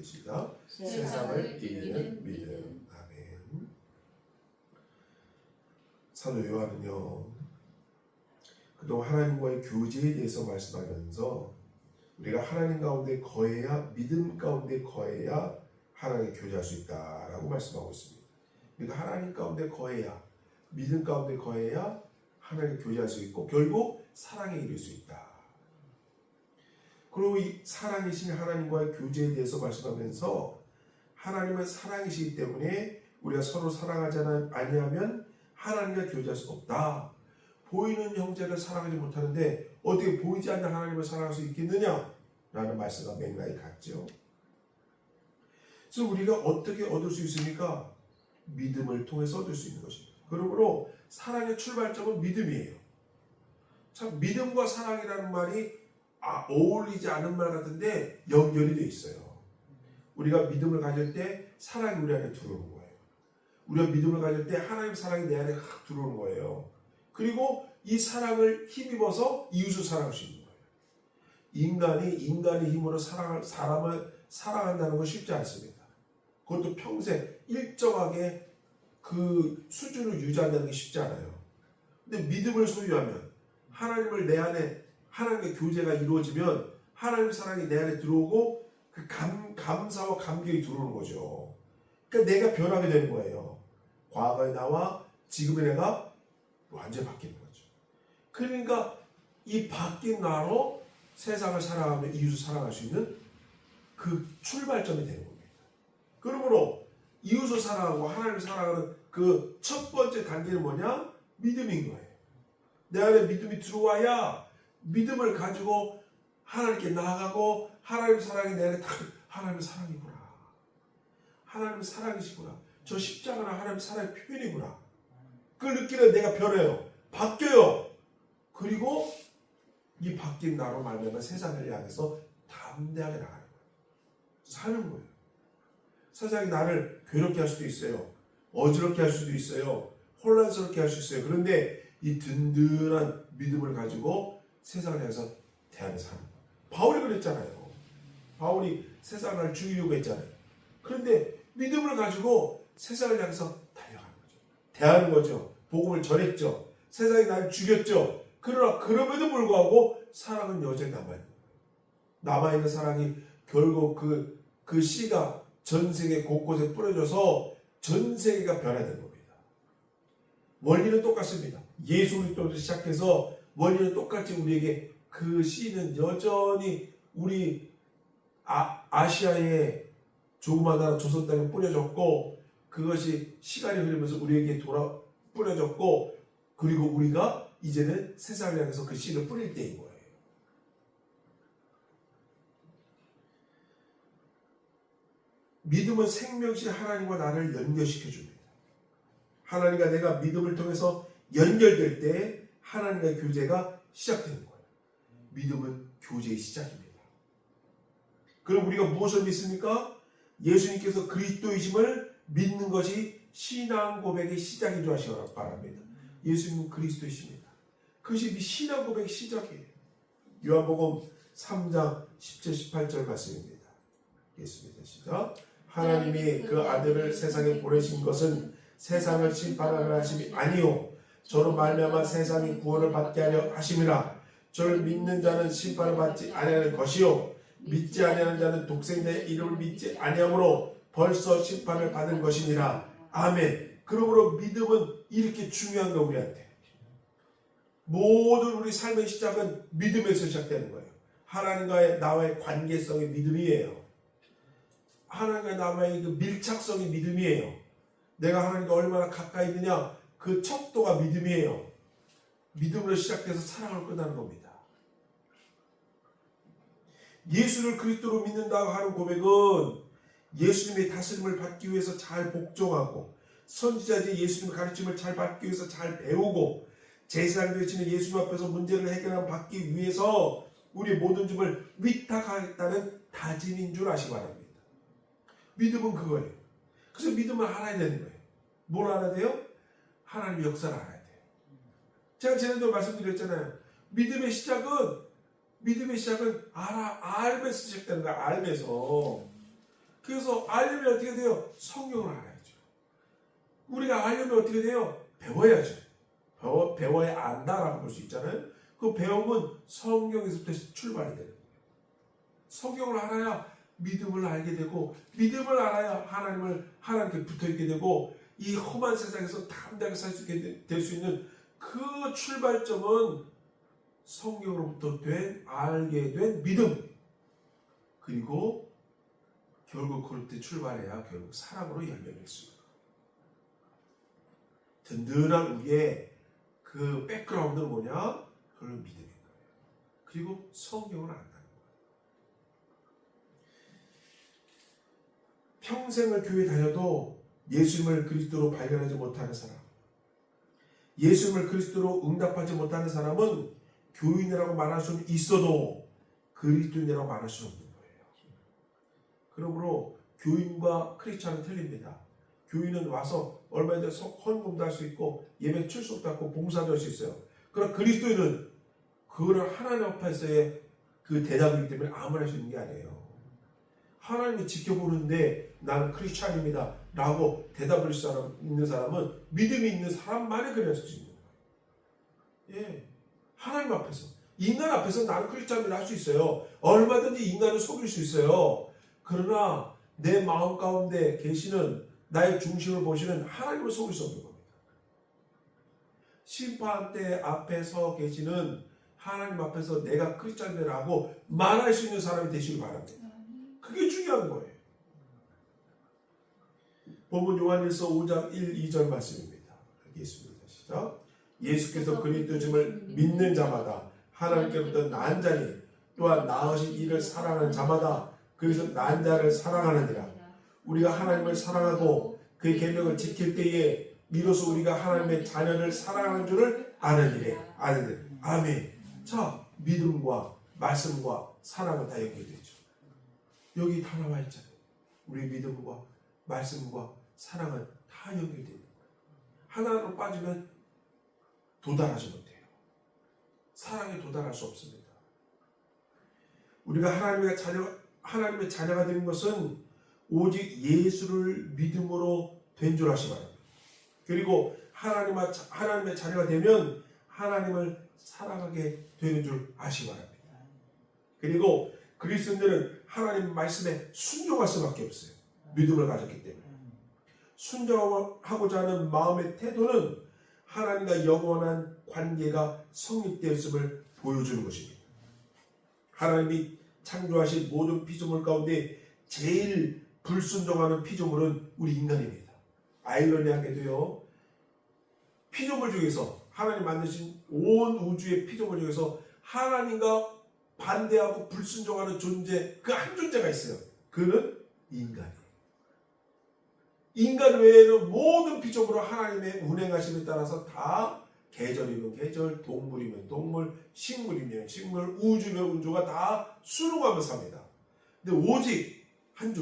시작. 세상을 이기는 믿음. 아멘. 사도 요한은요, 그동안 하나님과의 교제에 대해서 말씀하면서 우리가 하나님 가운데 거해야, 믿음 가운데 거해야 하나님 교제할 수 있다라고 말씀하고 있습니다. 그러니까 하나님 가운데 거해야, 믿음 가운데 거해야 하나님 교제할 수 있고 결국 사랑에 이를 수 있다. 그리고 이 사랑이신 하나님과의 교제에 대해서 말씀하면서 하나님은 사랑이시기 때문에 우리가 서로 사랑하지 아니하면 하나님과 교제할 수 없다. 보이는 형제를 사랑하지 못하는데 어떻게 보이지 않는 하나님을 사랑할 수 있겠느냐? 라는 말씀과 맥락이 같죠. 그래서 우리가 어떻게 얻을 수 있습니까? 믿음을 통해서 얻을 수 있는 것입니다. 그러므로 사랑의 출발점은 믿음이에요. 참 믿음과 사랑이라는 말이 어울리지 않은 말 같은데 연결이 되어 있어요. 우리가 믿음을 가질 때 사랑이 우리 안에 들어오는 거예요. 우리가 믿음을 가질 때 하나님 사랑이 내 안에 확 들어오는 거예요. 그리고 이 사랑을 힘입어서 이웃을 사랑할 수 있는 거예요. 인간의 힘으로 사람을 사랑한다는 건 쉽지 않습니다. 그것도 평생 일정하게 그 수준을 유지한다는 게 쉽지 않아요. 근데 믿음을 소유하면 하나님을 내 안에 하나님의 교제가 이루어지면 하나님 사랑이 내 안에 들어오고 그 감사와 감격이 들어오는 거죠. 그러니까 내가 변하게 되는 거예요. 과거의 나와 지금의 내가 완전히 바뀌는 거죠. 그러니까 이 바뀐 나로 세상을 사랑하며 이웃을 사랑할 수 있는 그 출발점이 되는 겁니다. 그러므로 이웃을 사랑하고 하나님을 사랑하는 그 첫 번째 단계는 뭐냐? 믿음인 거예요. 내 안에 믿음이 들어와야 믿음을 가지고 하나님께 나아가고 하나님 사랑이 내 안에 하나님 사랑이구나. 하나님 사랑이시구나. 저 십자가는 하나님 사랑의 표현이구나. 그걸 느끼는 내가 변해요. 바뀌어요. 그리고 이 바뀐 나로 말미암아 세상을 향해서 담대하게 나가는 거예요. 사는 거예요. 세상이 나를 괴롭게 할 수도 있어요. 어지럽게 할 수도 있어요. 혼란스럽게 할 수 있어요. 그런데 이 든든한 믿음을 가지고 세상을 향해서 대하며 사는 거예요. 바울이 그랬잖아요. 바울이 세상을 죽이려고 했잖아요. 그런데 믿음을 가지고 세상을 향해서 달려가는 거죠. 대하는 거죠. 복음을 전했죠. 세상이 나를 죽였죠. 그러나 그럼에도 불구하고 사랑은 여전히 남아있는 거예요. 남아있는 사랑이 결국 그 씨가 전 세계 곳곳에 뿌려져서 전 세계가 변화된 겁니다. 원리는 똑같습니다. 예수 그리스도부터 시작해서 원리는 똑같이 우리에게 그 씨는 여전히 우리 아시아의 조그마한 나라 조선 땅에 뿌려졌고 그것이 시간이 흐르면서 우리에게 뿌려졌고 그리고 우리가 이제는 세상을 향해서 그 씨를 뿌릴 때인 거예요. 믿음은 생명신 하나님과 나를 연결시켜 줍니다. 하나님과 내가 믿음을 통해서 연결될 때 하나님과의 교제가 시작되는 거예요. 믿음은 교제의 시작입니다. 그럼 우리가 무엇을 믿습니까? 예수님께서 그리스도이심을 믿는 것이 신앙 고백의 시작인 줄 아시기 바랍니다. 예수님은 그리스도이십니다. 그것이 신앙 고백의 시작이에요. 요한복음 3장 17, 18절 말씀입니다. 예수님의 시작. 하나님이 그 아들을 세상에 보내신 것은 세상을 심판하려 하심이 아니요 저로 말미암아 세상이 구원을 받게 하려 하심이라. 저를 믿는 자는 심판을 받지 아니하는 것이요 믿지 아니하는 자는 독생자의 이름을 믿지 아니하므로 벌써 심판을 받은 것이니라. 아멘. 그러므로 믿음은 이렇게 중요한 거 우리한테. 모든 우리 삶의 시작은 믿음에서 시작되는 거예요. 하나님과의 나와의 관계성이 믿음이에요. 하나님과 나와의 그 밀착성이 믿음이에요. 내가 하나님과 얼마나 가까이 있느냐 그 척도가 믿음이에요. 믿음으로 시작돼서 사랑을 끝나는 겁니다. 예수를 그리스도로 믿는다고 하는 고백은 예수님의 다스림을 받기 위해서 잘 복종하고 선지자들이 예수님의 가르침을 잘 받기 위해서 잘 배우고 제사장 되시는 예수님 앞에서 문제를 해결받기 위해서 우리의 모든 짐을 위탁하겠다는 다짐인 줄 아시기 바랍니다. 믿음은 그거예요. 그래서 믿음을 알아야 되는 거예요. 뭘 알아야 돼요? 하나님의 역사를 알아야 돼요. 제가 지난주에 말씀드렸잖아요. 믿음의 시작은 알면서 시작되는 거야. 알면서. 그래서 알려면 어떻게 돼요? 성경을 알아야죠. 우리가 알려면 어떻게 돼요? 배워야죠. 배워야 안다라고 볼 수 있잖아요. 그 배움은 성경에서부터 출발이 되는 거예요. 성경을 알아야 믿음을 알게 되고, 믿음을 알아야 하나님께 붙어있게 되고, 이 험한 세상에서 담대하게 살 수 있게 될 수 있는 그 출발점은 성경으로부터 알게 된 믿음. 그리고 결국 그럴 때 출발해야 결국 사랑으로 열매를 맺습니다. 든든한 우리의 그 백그라운드는 뭐냐? 그건 믿음인 거예요. 그리고 성경을 안다는 거예요. 평생을 교회 다녀도 예수님을 그리스도로 발견하지 못하는 사람, 예수님을 그리스도로 응답하지 못하는 사람은 교인이라고 말할 수는 있어도 그리스도인이라고 말할 수는 없는 거예요. 그러므로 교인과 크리스찬은 틀립니다. 교인은 와서 얼마든지 헌금도 할 수 있고 예배 출석도 하고 봉사도 할 수 있어요. 그러나 그리스도인은 그거를 하나님 앞에서의 그 대답이기 때문에 아무나 할 수 있는 게 아니에요. 하나님이 지켜보는데 나는 크리스찬입니다 라고 대답을 있는 사람은 믿음이 있는 사람만이 그럴 수 있는 거예요. 예. 하나님 앞에서, 인간 앞에서 나는 크리스찬이라 할 수 있어요. 얼마든지 인간을 속일 수 있어요. 그러나 내 마음 가운데 계시는 나의 중심을 보시는 하나님을 속일 수 없는 겁니다. 심판대 앞에 서 계시는 하나님 앞에서 내가 크리스찬이라고 말할 수 있는 사람이 되시기 바랍니다. 그게 중요한 거예요. 본문 요한일서 5장 1, 2절 말씀입니다. 읽겠습니다. 시작. 예수께서 그리스도심을 믿는 자마다 하나님께로부터 난 자니 또한 낳으신 이를 사랑하는 자마다 그래서 난 자를 사랑하느니라. 우리가 하나님을 사랑하고 그의 계명을 지킬 때에 이로써 우리가 하나님의 자녀를 사랑하는 줄을 아느니라. 아멘. 자, 믿음과 말씀과 사랑은 다 연결되죠. 여기 다 나와 있잖아요. 우리 믿음과 말씀과 사랑은 다 연결되어 있는 거예요. 하나로 빠지면 도달하지 못해요. 사랑에 도달할 수 없습니다. 우리가 하나님의 자녀가 되는 것은 오직 예수를 믿음으로 된 줄 아시기 바랍니다. 그리고 하나님의 자녀가 되면 하나님을 사랑하게 되는 줄 아시기 바랍니다. 그리고 그리스도인들은 하나님 말씀에 순종할 수밖에 없어요. 믿음을 가졌기 때문에. 순종하고자 하는 마음의 태도는 하나님과 영원한 관계가 성립되었음을 보여주는 것입니다. 하나님이 창조하신 모든 피조물 가운데 제일 불순종하는 피조물은 우리 인간입니다. 아이러니하게도요, 피조물 중에서 하나님 만드신 온 우주의 피조물 중에서 하나님과 반대하고 불순종하는 존재, 그 한 존재가 있어요. 그는 인간이에요. 인간 외에는 모든 피조물은 하나님의 운행하심에 따라서 다 계절이면 계절, 동물이면 동물, 식물이면 식물, 우주면 우주가 다 순응하며 삽니다. 근데 오직 한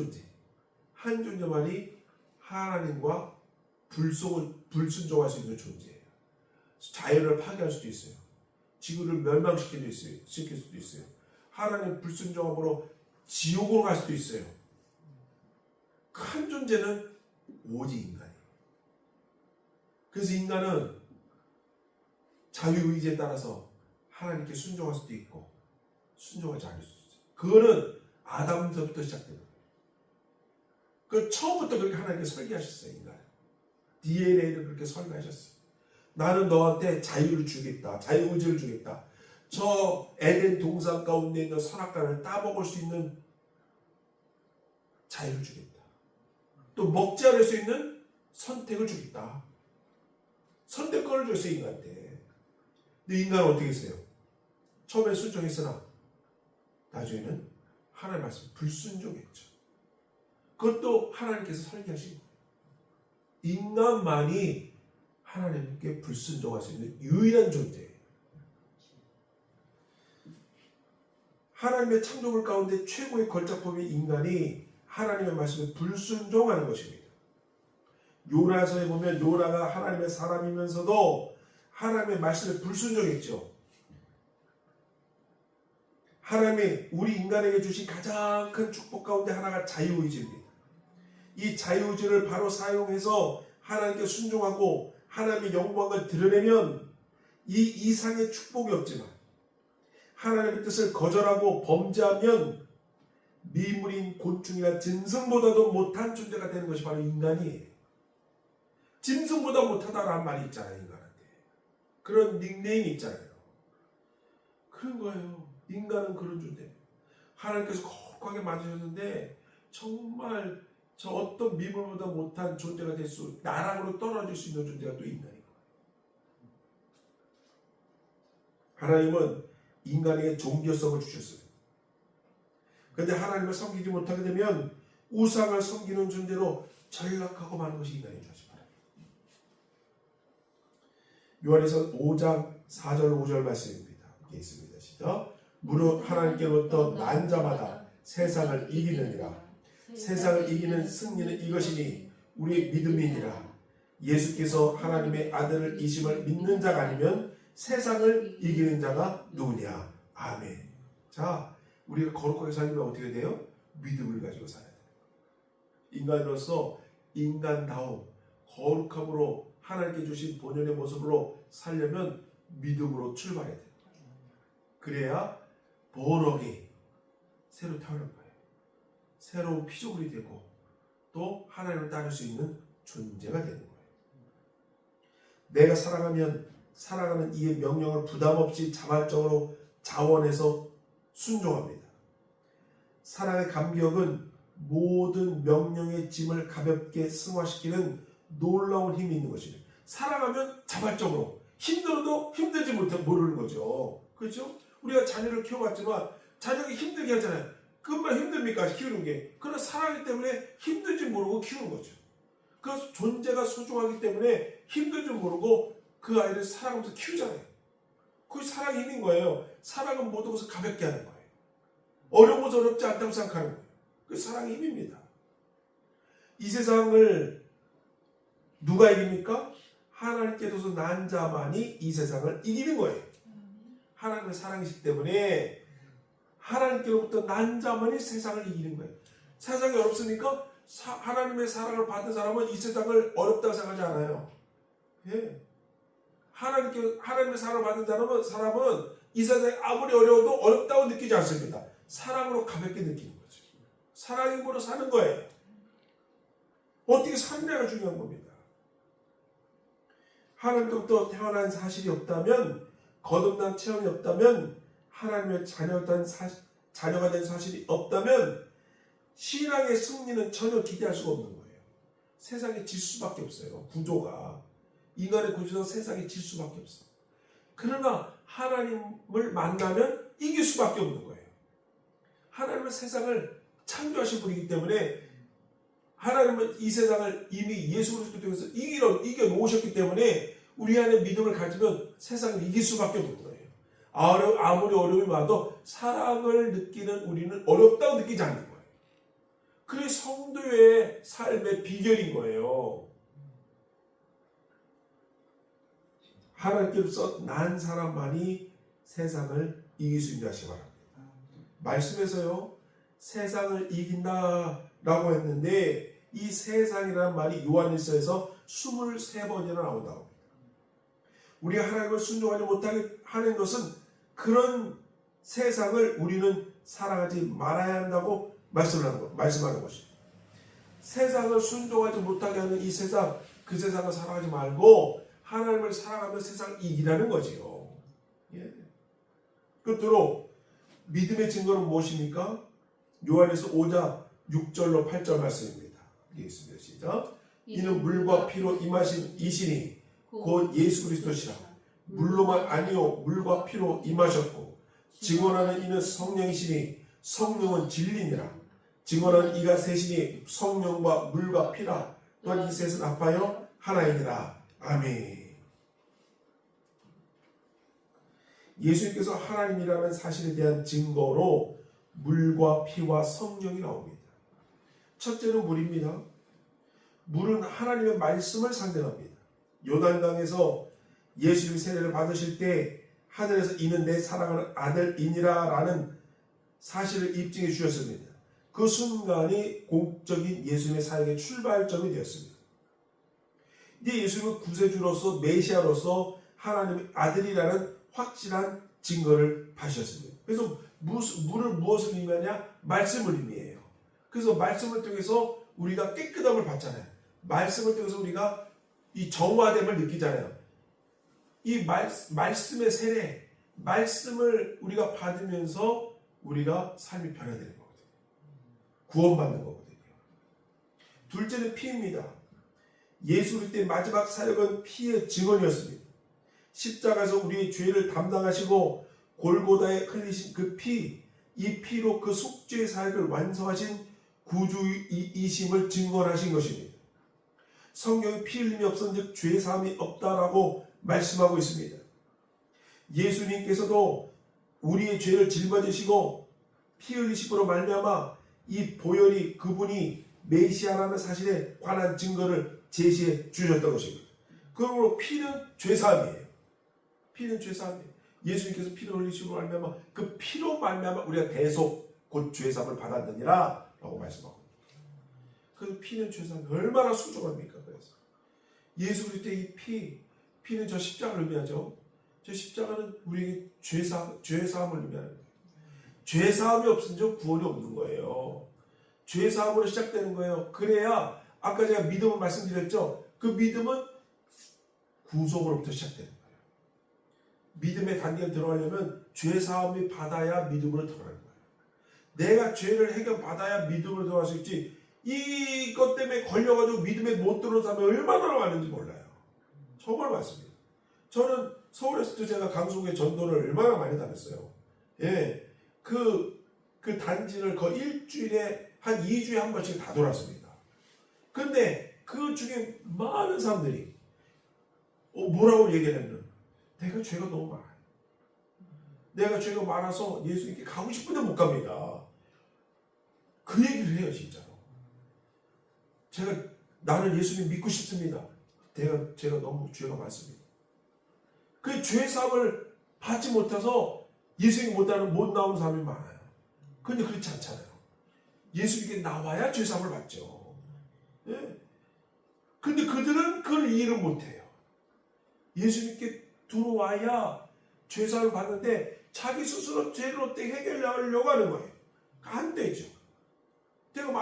존재만이 하나님과 불순종할 수 있는 존재예요. 자연을 파괴할 수도 있어요. 지구를 멸망시킬 수도 있어요. 하나님 불순종함으로 지옥으로 갈 수도 있어요. 그 한 존재는 오직 인간이에요. 그래서 인간은 자유의지에 따라서 하나님께 순종할 수도 있고 순종하지 않을 수도 있어요. 그거는 아담부터 시작된 거예요. 그 처음부터 그렇게 하나님께 설계하셨어요. 인간 DNA를 그렇게 설계하셨어요. 나는 너한테 자유를 주겠다. 자유의지를 주겠다. 저 에덴 동산 가운데 있는 선악과를 따먹을 수 있는 자유를 주겠다. 또 먹지 않을 수 있는 선택을 주겠다. 선택권을 줬어요, 인간한테. 근데 인간은 어떻게 했어요? 처음에 순종했으나 나중에는 하나님 말씀 불순종했죠. 그것도 하나님께서 설계하신 거예요. 인간만이 하나님께 불순종할 수 있는 유일한 존재예요. 하나님의 창조물 가운데 최고의 걸작품인 인간이 하나님의 말씀에 불순종하는 것입니다. 요나서에 보면 요나가 하나님의 사람이면서도 하나님의 말씀에 불순종했죠. 하나님이 우리 인간에게 주신 가장 큰 축복 가운데 하나가 자유의지입니다. 이 자유의지를 바로 사용해서 하나님께 순종하고 하나님의 영광을 드러내면 이 이상의 축복이 없지만 하나님의 뜻을 거절하고 범죄하면 미물인 곤충이나 짐승보다도 못한 존재가 되는 것이 바로 인간이에요. 짐승보다 못하다라는 말이 있잖아요. 인간한테. 그런 닉네임이 있잖아요. 그런 거예요. 인간은 그런 존재. 하나님께서 거룩하게 만드셨는데 정말 저 어떤 미물보다 못한 존재가 될 수, 나락으로 떨어질 수 있는 존재가 또 있나요? 하나님은 인간에게 종교성을 주셨어요. 그런데 하나님을 섬기지 못하게 되면 우상을 섬기는 존재로 전락하고 마는 것이 인간인 것입니다. 요한에서 5장 4절 5절 말씀입니다. 이게 있습니다. 시작. 무릇 하나님께로부터 난 자마다 세상을 이기느니라. 세상을 이기는 승리는 이것이니 우리의 믿음이니라. 예수께서 하나님의 아들을 이심을 믿는 자가 아니면 세상을 이기는 자가 누구냐. 아멘. 자, 우리가 거룩하게 살면 어떻게 돼요? 믿음을 가지고 살아야 돼요. 인간으로서 인간다움, 거룩함으로 하나님께 주신 본연의 모습으로 살려면 믿음으로 출발해야 돼요. 그래야 번역이 새로 태어난 거예요. 새로운 피조물이 되고 또 하나님을 따를 수 있는 존재가 되는 거예요. 내가 사랑하면 사랑하는 이의 명령을 부담 없이 자발적으로 자원해서 순종합니다. 사랑의 감격은 모든 명령의 짐을 가볍게 승화시키는 놀라운 힘이 있는 것입니다. 사랑하면 자발적으로, 힘들어도 힘들지 못해 모르는 거죠. 그렇죠? 우리가 자녀를 키워봤지만 자녀가 힘들게 하잖아요. 그것만 힘듭니까? 키우는 게. 그러나 사랑하기 때문에 힘들지 모르고 키우는 거죠. 그 존재가 소중하기 때문에 힘들지 모르고 그 아이를 사랑하면서 키우잖아요. 그게 사랑의 힘인 거예요. 사랑은 모든 것을 가볍게 하는 거예요. 어려운 것은 어렵지 않다고 생각하는 거예요. 그게 사랑의 힘입니다. 이 세상을 누가 이깁니까? 하나님께서 난 자만이 이 세상을 이기는 거예요. 하나님의 사랑이시기 때문에 하나님께로부터 난 자만이 세상을 이기는 거예요. 세상이 어렵습니까? 하나님의 사랑을 받은 사람은 이 세상을 어렵다고 생각하지 않아요. 예. 하나님의 사랑을 받은 사람은 이 세상이 아무리 어려워도 어렵다고 느끼지 않습니다. 사랑으로 가볍게 느끼는 거죠. 사랑의 힘으로 사는 거예요. 어떻게 사느냐가 중요한 겁니다. 하나님께로부터 태어난 사실이 없다면, 거듭난 체험이 없다면, 하나님의 자녀가 된 사실이 없다면 신앙의 승리는 전혀 기대할 수가 없는 거예요. 세상에 질 수밖에 없어요. 구조가. 인간의 구조는 세상에 질 수밖에 없어요. 그러나 하나님을 만나면 이길 수밖에 없는 거예요. 하나님은 세상을 창조하신 분이기 때문에 하나님은 이 세상을 이미 예수 그리스도 통해서 이겨 놓으셨기 때문에 우리 안에 믿음을 가지면 세상을 이길 수밖에 없는 거예요. 아무리 어려움이 와도 사랑을 느끼는 우리는 어렵다고 느끼지 않는 거예요. 그게 성도의 삶의 비결인 거예요. 하나님께서 난 사람만이 세상을 이길 수 있는 것이 바랍니다. 말씀에서요, 세상을 이긴다라고 했는데 이 세상이라는 말이 요한일서에서 23번이나 나온다고 합니다. 우리가 하나님을 순종하지 못하게 하는 것은 그런 세상을 우리는 사랑하지 말아야 한다고 말씀하는 것입니다. 세상을 순종하지 못하게 하는 이 세상, 그 세상을 사랑하지 말고 하나님을 사랑하며 세상을 이기라는 거지요. 예. 끝으로 믿음의 증거는 무엇입니까? 요한에서 5장 6절로 8절 말씀입니다. 읽겠습니다. 시작. 이는 물과 피로 임하신 이신이 곧 예수 그리스도시라. 물로만 아니요 물과 피로 임하셨고 증언하는 이는 성령이시니 성령은 진리니라. 증언하는 이가 셋이니 성령과 물과 피라. 또한 이 셋은 합하여 하나이니라. 아멘. 예수님께서 하나님이라는 사실에 대한 증거로 물과 피와 성령이 나옵니다. 첫째는 물입니다. 물은 하나님의 말씀을 상징합니다. 요단강에서 예수님이 세례를 받으실 때 하늘에서 이는 내 사랑하는 아들이니라 라는 사실을 입증해 주셨습니다. 그 순간이 공적인 예수님의 사역의 출발점이 되었습니다. 이제 예수님은 구세주로서 메시아로서 하나님의 아들이라는 확실한 증거를 받으셨습니다. 그래서 물을 무엇을 의미하냐? 말씀을 의미해요. 그래서 말씀을 통해서 우리가 깨끗함을 받잖아요. 말씀을 통해서 우리가 이 정화됨을 느끼잖아요. 이 말씀의 세례, 말씀을 우리가 받으면서 우리가 삶이 변화되는 거거든요. 구원받는 거거든요. 둘째는 피입니다. 예수 그리스도의 마지막 사역은 피의 증언이었습니다. 십자가에서 우리의 죄를 담당하시고 골고다에 흘리신 그 피, 이 피로 그 속죄의 사역을 완성하신 구주이심을 증언하신 것입니다. 성경에 피 흘림이 없은즉 죄 사함이 없다라고 말씀하고 있습니다. 예수님께서도 우리의 죄를 짊어지시고 피 흘리심으로 말미암아 이 보혈이 그분이 메시아라는 사실에 관한 증거를 제시해 주셨던 것입니다. 그러므로 피는 죄 사함이에요. 피는 죄 사함이에요. 예수님께서 피를 흘리심으로 말미암아 그 피로 말미암아 우리가 대속 곧 죄 사함을 받았느니라 라고 말씀하고, 그 피는 죄 사함이 얼마나 소중합니까? 그래서 예수 그리스도의 이 피는 저 십자가를 의미하죠. 저 십자가는 우리에게 죄 사함을 의미하는 거예요. 죄 사함이 없으면 저 구원이 없는 거예요. 죄 사함으로 시작되는 거예요. 그래야 아까 제가 믿음을 말씀드렸죠. 그 믿음은 구속으로부터 시작되는 거예요. 믿음의 단계에 들어가려면 죄 사함이 받아야 믿음으로 들어가는 거예요. 내가 죄를 해결 받아야 믿음으로 들어갈 수 있지, 이것 때문에 걸려가지고 믿음에 못 들어오는 사람이 얼마나 많은지 몰라요. 정말 많습니다. 저는 서울에서도 제가 강속에 전도를 얼마나 많이 다녔어요. 예, 그 단지를 거의 일주일에 한 2주에 한 번씩 다 돌았습니다. 근데 그 중에 많은 사람들이 뭐라고 얘기하냐면, 내가 죄가 너무 많아요. 내가 죄가 많아서 예수님께 가고 싶은데 못 갑니다. 그 얘기를 해요, 진짜로. 나는 예수님 믿고 싶습니다. 제가 너무 죄가 많습니다. 그 죄 사함을 받지 못해서 예수님 못 나오는 사람이 많아요. 근데 그렇지 않잖아요. 예수님께 나와야 죄 사함을 받죠. 예. 근데 그들은 그걸 이해를 못해요. 예수님께 들어와야 죄 사함을 받는데 자기 스스로 죄를 어떻게 해결하려고 하는 거예요. 안 되죠. 제가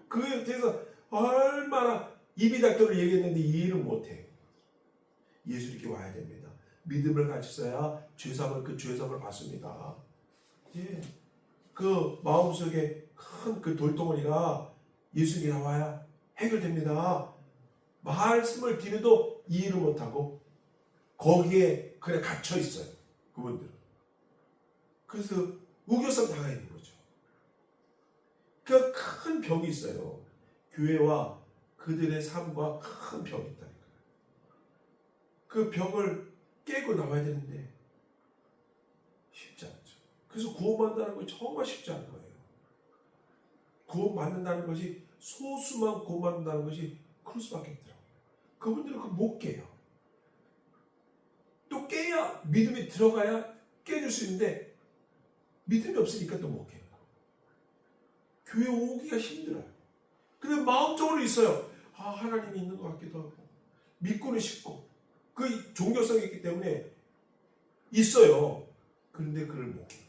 그에 대해서 얼마나 입이 닥도록 얘기했는데 이해를 못해요. 예수님께 와야 됩니다. 믿음을 가지셔야 그 죄 사함을 받습니다. 예. 그 마음속에 큰 그 돌덩어리가 예수님께 나와야 해결됩니다. 말씀을 드려도 이해를 못하고 거기에 그냥 갇혀 있어요. 그분들은. 그래서 우겨쌈 당해 있는 거죠. 그 큰 벽이 있어요. 교회와 그들의 삶과 큰 벽이 있다니까요. 그 벽을 깨고 나와야 되는데 쉽지 않죠. 그래서 구원받는다는 건 정말 쉽지 않은 거예요. 구원받는다는 것이, 소수만 구원받는다는 것이 그럴 수밖에 없더라고요. 그분들은 그걸 못 깨요. 또 깨야 믿음이 들어가야 깨줄 수 있는데 믿음이 없으니까 또 못 깨요. 교회 오기가 힘들어요. 근데 마음적으로 있어요. 하나님이 있는 것 같기도 하고 믿고는 싶고 그 종교성이 있기 때문에 있어요. 그런데 그걸 못 깨요.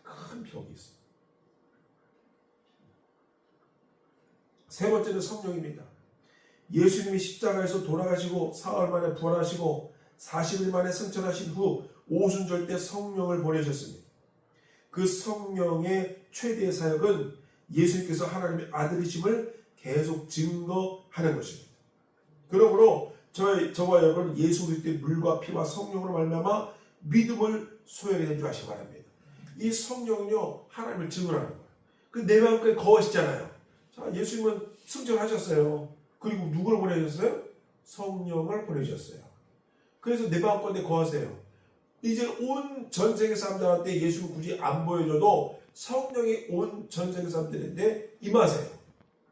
큰 벽이 있어요. 세 번째는 성령입니다. 예수님이 십자가에서 돌아가시고 사흘 만에 부활하시고 40일 만에 승천하신 후 오순절 때 성령을 보내셨습니다. 그 성령의 최대의 사역은 예수님께서 하나님의 아들이심을 계속 증거하는 것입니다. 그러므로 저와 여러분 예수 그리스도의 물과 피와 성령으로 말미암아 믿음을 소유하게 된 줄 아시기 바랍니다. 이 성령은요 하나님을 증언하는 거예요. 그 내 마음속에 거하시잖아요. 자, 예수님은 승천하셨어요. 그리고 누구를 보내셨어요? 성령을 보내셨어요. 그래서 내 마음 가운데 거하세요. 이제 온 전세계 사람들한테 예수를 굳이 안 보여줘도 성령이 온 전세계 사람들인데 임하세요.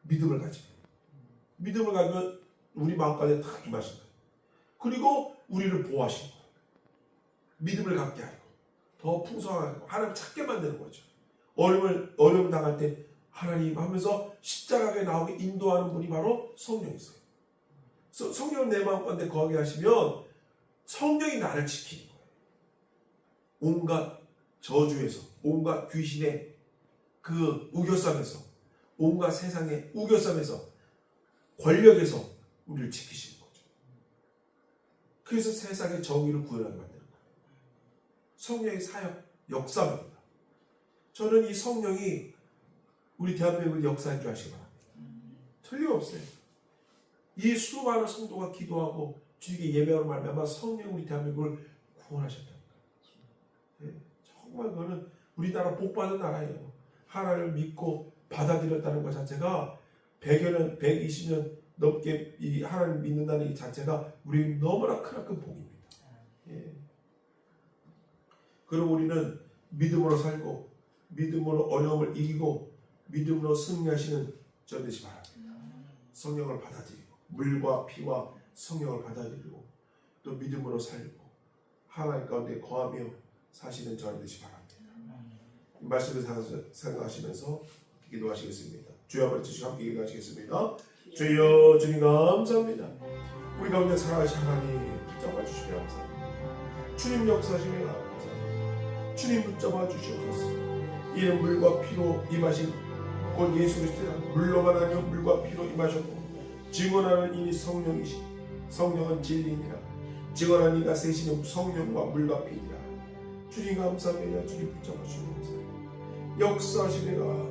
믿음을 가지고. 믿음을 가지면 우리 마음 가운데 다 임하신 거예요. 그리고 우리를 보호하시는 거예요. 믿음을 갖게 하고 더 풍성하게 하나님 찾게 만드는 거죠. 어려움 당할 때 하나님 하면서 십자가에 나오게 인도하는 분이 바로 성령이세요. 성령을 내 마음 가운데 거하게 하시면 성령이 나를 지키는 거예요. 온갖 저주에서, 온갖 귀신의 그 우겨쌈에서, 온갖 세상의 우겨쌈에서, 권력에서 우리를 지키시는 거죠. 그래서 세상의 정의를 구현하게 만드는 거예요. 성령의 사역, 역사입니다. 저는 이 성령이 우리 대한민국의 역사인 줄 아시기 바랍니다. 틀림없어요. 이 수많은 성도가 기도하고 주님께 예배하는 말미암아 성령 우리 대한민국을 구원하셨다니까. 네, 정말 그거는 우리나라 복받은 나라예요. 하나님을 믿고 받아들였다는 것 자체가 100여 년, 120년 넘게 이 하나님 믿는다는 이 자체가 우리는 너무나 크나큰 복입니다. 예. 그럼 우리는 믿음으로 살고 믿음으로 어려움을 이기고 믿음으로 승리하시는 저 되시 바랍니다. 성령을 받아들이고 물과 피와 성령을 받아들이고 또 믿음으로 살고 하나님 가운데 거하며 사시는 저 되시 바랍니다. 이 말씀을 생각하시면서 기도하시겠습니다. 주여 아버지 주시고 함께 기도하시겠습니다. 주여 주님 감사합니다. 우리 가운데 살아가신 하나님 붙잡아 주시며 감사합니다. 주님 역사하시며 감사합니다. 주님 붙잡아 주시옵소서. 이는 물과 피로 임하신 곧 예수 그리스도가 물로만 아니요 물과 피로 임하셨고 증언하는 이니 성령이시 성령은 진리니라. 증언하는 이가 세시는 성령과 물과 피니라. 주님 감사합니다. 주님 붙잡아 주시옵소서. 역사하시리라.